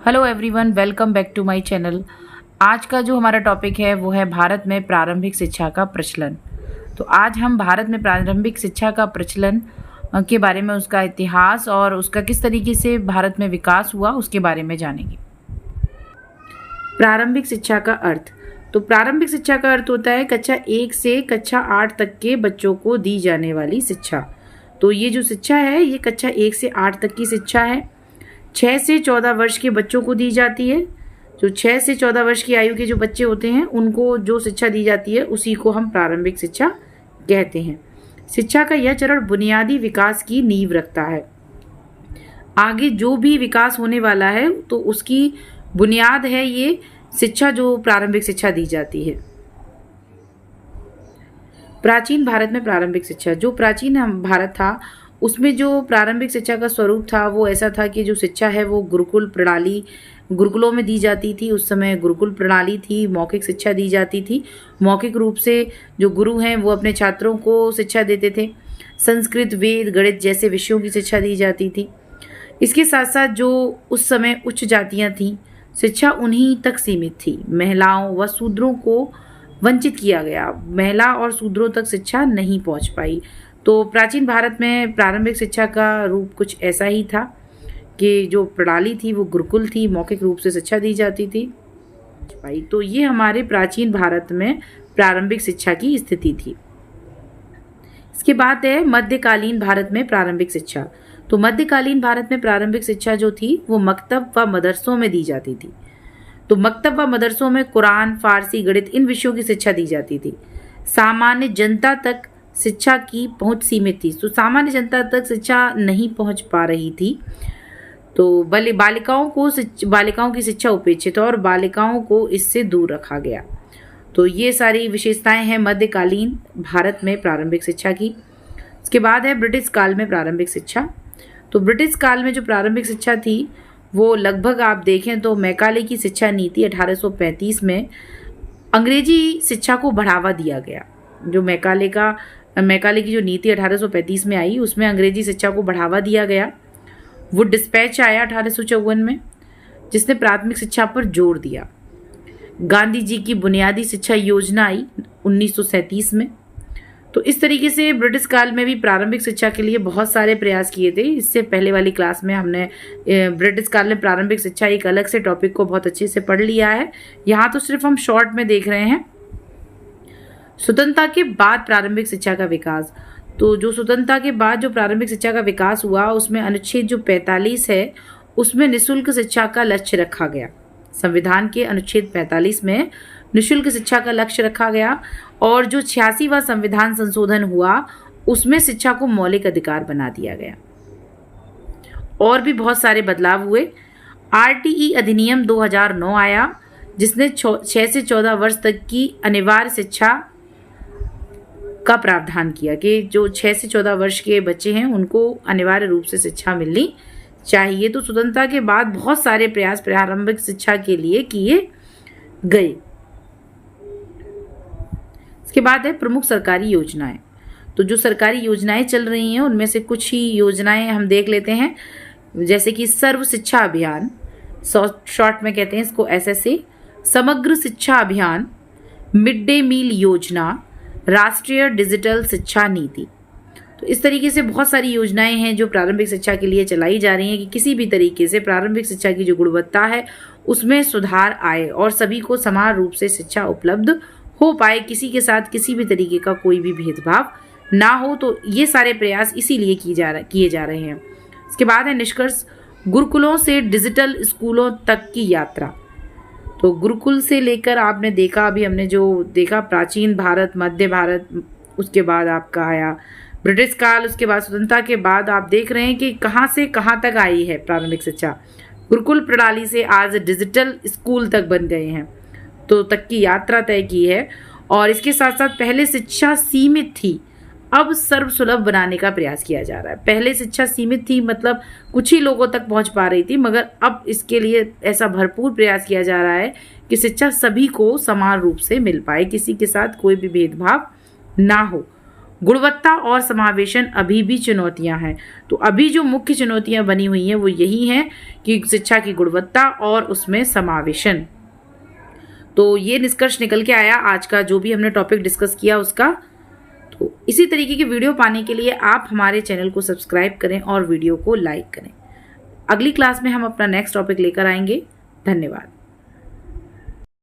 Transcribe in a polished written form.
Hello everyone, welcome back to my channel. आज का जो हमारा टॉपिक है वो है भारत में प्रारंभिक शिक्षा का प्रचलन। तो आज हम भारत में प्रारंभिक शिक्षा का प्रचलन के बारे में, उसका इतिहास और उसका किस तरीके से भारत में विकास हुआ उसके बारे में जानेंगे। प्रारंभिक शिक्षा का अर्थ। तो प्रारंभिक शिक्षा का अर्थ होता है कक्षा 1 से कक्षा 8 तक के बच्चों को दी जाने वाली शिक्षा। तो ये जो शिक्षा है ये कक्षा 1 से 8 तक की शिक्षा है। 6 से 14 वर्ष के बच्चों को दी जाती है। जो 6 से 14 वर्ष की आयु के जो बच्चे होते हैं उनको जो शिक्षा दी जाती है उसी को हम प्रारंभिक शिक्षा कहते हैं। शिक्षा का यह चरण बुनियादी विकास की नींव रखता है। आगे जो भी विकास होने वाला है तो उसकी बुनियाद है ये शिक्षा, जो प्रारंभिक शिक्षा दी जाती है। प्राचीन भारत में प्रारंभिक शिक्षा। जो प्राचीन भारत था उसमें जो प्रारंभिक शिक्षा का स्वरूप था वो ऐसा था कि जो शिक्षा है वो गुरुकुलों में दी जाती थी। उस समय गुरुकुल प्रणाली थी, मौखिक शिक्षा दी जाती थी। मौखिक रूप से जो गुरु हैं वो अपने छात्रों को शिक्षा देते थे। संस्कृत, वेद, गणित जैसे विषयों की शिक्षा दी जाती थी। इसके साथ साथ जो उस समय उच्च जातियां थीं, शिक्षा उन्हीं तक सीमित थी। महिलाओं व शूद्रों को वंचित किया गया। महिला और शूद्रों तक शिक्षा नहीं पहुंच पाई। तो प्राचीन भारत में प्रारंभिक शिक्षा का रूप कुछ ऐसा ही था कि जो प्रणाली थी वो गुरुकुल थी, मौखिक रूप से शिक्षा दी जाती थी। तो ये हमारे प्राचीन भारत में प्रारंभिक शिक्षा की स्थिति थी। इसके बाद है मध्यकालीन भारत में प्रारंभिक शिक्षा। तो मध्यकालीन भारत में प्रारंभिक शिक्षा जो थी वो मकतब व मदरसों में दी जाती थी। तो मकतब व मदरसों में कुरान, फारसी, गणित इन विषयों की शिक्षा दी जाती थी। सामान्य जनता तक शिक्षा की पहुंच सीमित थी। तो सामान्य जनता तक शिक्षा नहीं पहुंच पा रही थी। तो बालिकाओं की शिक्षा उपेक्षित और बालिकाओं को इससे दूर रखा गया। तो ये सारी विशेषताएं हैं मध्यकालीन भारत में प्रारंभिक शिक्षा की। इसके बाद है ब्रिटिश काल में प्रारंभिक शिक्षा। तो ब्रिटिश काल में जो प्रारंभिक शिक्षा थी वो लगभग आप देखें तो मैकाले की शिक्षा नीति 1835 में अंग्रेजी शिक्षा को बढ़ावा दिया गया। जो मैकाले की जो नीति 1835 में आई उसमें अंग्रेजी शिक्षा को बढ़ावा दिया गया। वो डिस्पैच आया 1854 में जिसने प्राथमिक शिक्षा पर जोर दिया। गांधी जी की बुनियादी शिक्षा योजना आई 1937 में। तो इस तरीके से ब्रिटिश काल में भी प्रारंभिक शिक्षा के लिए बहुत सारे प्रयास किए थे। इससे पहले वाली क्लास में हमने ब्रिटिश काल में प्रारंभिक शिक्षा एक अलग से टॉपिक को बहुत अच्छे से पढ़ लिया है। यहाँ तो सिर्फ हम शॉर्ट में देख रहे हैं। स्वतंत्रता के बाद प्रारंभिक शिक्षा का विकास। तो जो स्वतंत्रता के बाद जो प्रारंभिक शिक्षा का विकास हुआ उसमें अनुच्छेद जो 45 है उसमें निःशुल्क शिक्षा का लक्ष्य रखा गया। संविधान के अनुच्छेद 45 में निःशुल्क शिक्षा का लक्ष्य रखा गया और जो 86वां संविधान संशोधन हुआ उसमें शिक्षा को मौलिक अधिकार बना दिया गया। और भी बहुत सारे बदलाव हुए। आरटीई अधिनियम 2009 आया जिसने 6 से 14 वर्ष तक की अनिवार्य शिक्षा का प्रावधान किया कि जो 6 से 14 वर्ष के बच्चे हैं उनको अनिवार्य रूप से शिक्षा मिलनी चाहिए। तो स्वतंत्रता के बाद बहुत सारे प्रयास प्रारंभिक शिक्षा के लिए किए गए। इसके बाद है प्रमुख सरकारी योजनाएं। तो जो सरकारी योजनाएं चल रही हैं उनमें से कुछ ही योजनाएं हम देख लेते हैं, जैसे कि सर्व शिक्षा अभियान, शॉर्ट में कहते हैं इसको SSA, समग्र शिक्षा अभियान, मिड डे मील योजना, राष्ट्रीय डिजिटल शिक्षा नीति। तो इस तरीके से बहुत सारी योजनाएं हैं जो प्रारंभिक शिक्षा के लिए चलाई जा रही हैं कि किसी भी तरीके से प्रारंभिक शिक्षा की जो गुणवत्ता है उसमें सुधार आए और सभी को समान रूप से शिक्षा उपलब्ध हो पाए, किसी के साथ किसी भी तरीके का कोई भी भेदभाव ना हो। तो ये सारे प्रयास इसीलिए किए जा रहे हैं। इसके बाद है निष्कर्ष, गुरुकुलों से डिजिटल स्कूलों तक की यात्रा। तो गुरुकुल से लेकर आपने देखा, अभी हमने जो देखा प्राचीन भारत, मध्य भारत, उसके बाद आपका आया ब्रिटिश काल, उसके बाद स्वतंत्रता के बाद आप देख रहे हैं कि कहाँ से कहाँ तक आई है प्रारंभिक शिक्षा। गुरुकुल प्रणाली से आज डिजिटल स्कूल तक बन गए हैं, तो तक की यात्रा तय की है। और इसके साथ साथ पहले शिक्षा सीमित थी, अब सर्वसुलभ बनाने का प्रयास किया जा रहा है। पहले शिक्षा सीमित थी मतलब कुछ ही लोगों तक पहुंच पा रही थी, मगर अब इसके लिए ऐसा भरपूर प्रयास किया जा रहा है कि शिक्षा सभी को समान रूप से मिल पाए, किसी के साथ कोई भी भेदभाव ना हो। गुणवत्ता और समावेशन अभी भी चुनौतियां हैं। तो अभी जो मुख्य चुनौतियां बनी हुई हैं वो यही हैं कि शिक्षा की गुणवत्ता और उसमें समावेशन। तो ये निष्कर्ष निकल के आया आज का जो भी हमने टॉपिक डिस्कस किया उसका। तो इसी तरीके की वीडियो पाने के लिए आप हमारे चैनल को सब्सक्राइब करें और वीडियो को लाइक करें। अगली क्लास में हम अपना नेक्स्ट टॉपिक लेकर आएंगे। धन्यवाद।